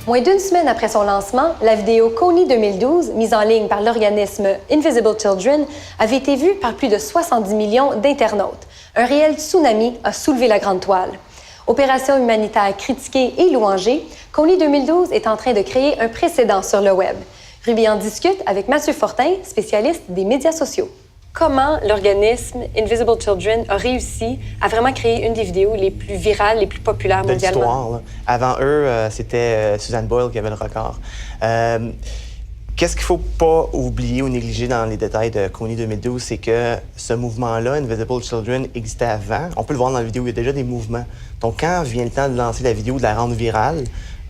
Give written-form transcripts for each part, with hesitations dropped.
Moins d'une semaine après son lancement, la vidéo Kony 2012, mise en ligne par l'organisme Invisible Children, avait été vue par plus de 70 millions d'internautes. Un réel tsunami a soulevé la grande toile. Opération humanitaire critiquée et louangée, Kony 2012 est en train de créer un précédent sur le web. Ruby en discute avec Mathieu Fortin, spécialiste des médias sociaux. Comment l'organisme Invisible Children a réussi à vraiment créer une des vidéos les plus virales, les plus populaires mondialement? De l'histoire, là. Avant eux, c'était Suzanne Boyle qui avait le record. Qu'est-ce qu'il ne faut pas oublier ou négliger dans les détails de Kony 2012, c'est que ce mouvement-là, Invisible Children, existait avant. On peut le voir dans la vidéo, il y a déjà des mouvements. Donc, quand vient le temps de lancer la vidéo, de la rendre virale,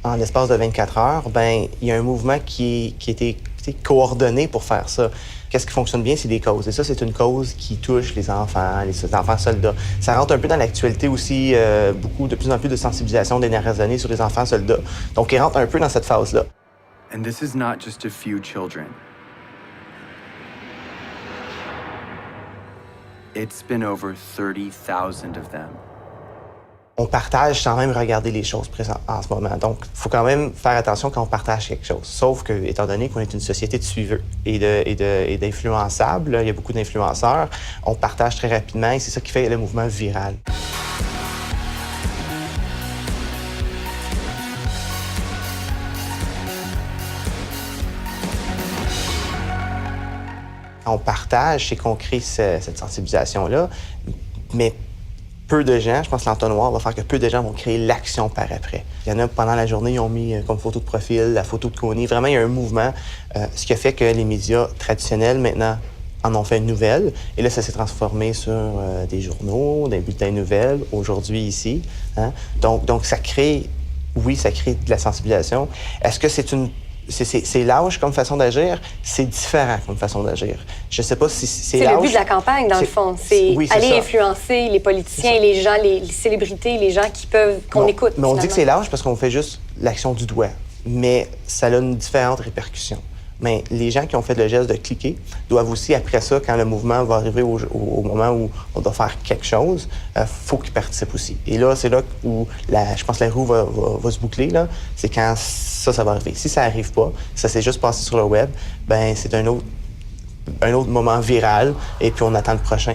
en l'espace de 24 heures, ben il y a un mouvement qui était coordonné pour faire ça. Qu'est-ce qui fonctionne bien, c'est des causes. Et ça, c'est une cause qui touche les enfants soldats. Ça rentre un peu dans l'actualité aussi, de plus en plus de sensibilisation des dernières années sur les enfants soldats. Donc, il rentre un peu dans cette phase-là. And this is not just a few children. It's been over 30,000 of them. On partage sans même regarder les choses présentes en ce moment. Donc, il faut quand même faire attention quand on partage quelque chose. Sauf que, étant donné qu'on est une société de suiveurs et d'influençables, il y a beaucoup d'influenceurs, on partage très rapidement et c'est ça qui fait le mouvement viral. On partage, c'est qu'on crée cette sensibilisation-là, mais peu de gens, je pense que l'entonnoir va faire que peu de gens vont créer l'action par après. Il y en a, pendant la journée, ils ont mis comme photo de profil la photo de Kony. Vraiment, il y a un mouvement, ce qui a fait que les médias traditionnels, maintenant, en ont fait une nouvelle. Et là, ça s'est transformé sur des journaux, des bulletins de nouvelles, aujourd'hui, ici. Hein? Donc, ça crée de la sensibilisation. Est-ce que c'est lâche comme façon d'agir? C'est différent comme façon d'agir. Je sais pas si c'est lâche. C'est le but de la campagne, dans le fond. C'est aller influencer les politiciens, les gens, les célébrités, les gens qu'on écoute. Mais on dit que c'est lâche parce qu'on fait juste l'action du doigt. Mais ça a une différente répercussion. Mais les gens qui ont fait le geste de cliquer doivent aussi, après ça, quand le mouvement va arriver au moment où on doit faire quelque chose, faut qu'ils participent aussi. Et là, c'est là où je pense que la roue va se boucler. Là. C'est quand ça va arriver. Si ça n'arrive pas, ça s'est juste passé sur le web, ben c'est un autre moment viral et puis on attend le prochain.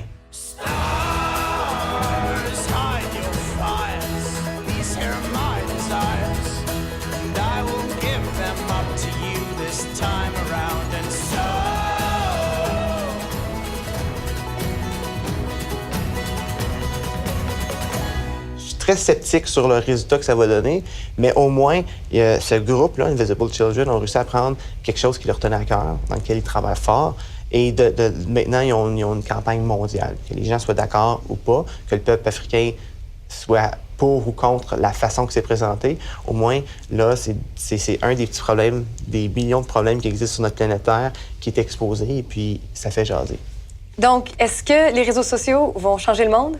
Très sceptique sur le résultat que ça va donner, mais au moins, ce groupe-là, Invisible Children, ont réussi à prendre quelque chose qui leur tenait à cœur, dans lequel ils travaillent fort, et maintenant, ils ont une campagne mondiale. Que les gens soient d'accord ou pas, que le peuple africain soit pour ou contre la façon que c'est présenté, au moins, là, c'est un des petits problèmes, des millions de problèmes qui existent sur notre planète Terre, qui est exposé, et puis ça fait jaser. Donc, est-ce que les réseaux sociaux vont changer le monde?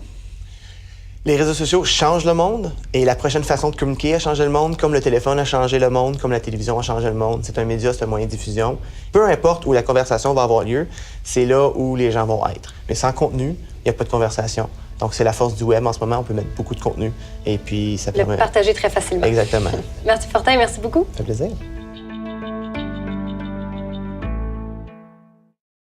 Les réseaux sociaux changent le monde et la prochaine façon de communiquer a changé le monde, comme le téléphone a changé le monde, comme la télévision a changé le monde. C'est un média, c'est un moyen de diffusion. Peu importe où la conversation va avoir lieu, c'est là où les gens vont être. Mais sans contenu, il n'y a pas de conversation. Donc, c'est la force du web en ce moment. On peut mettre beaucoup de contenu et puis ça permet... Le partager très facilement. Exactement. Mathieu Fortin, merci beaucoup. Ça fait plaisir.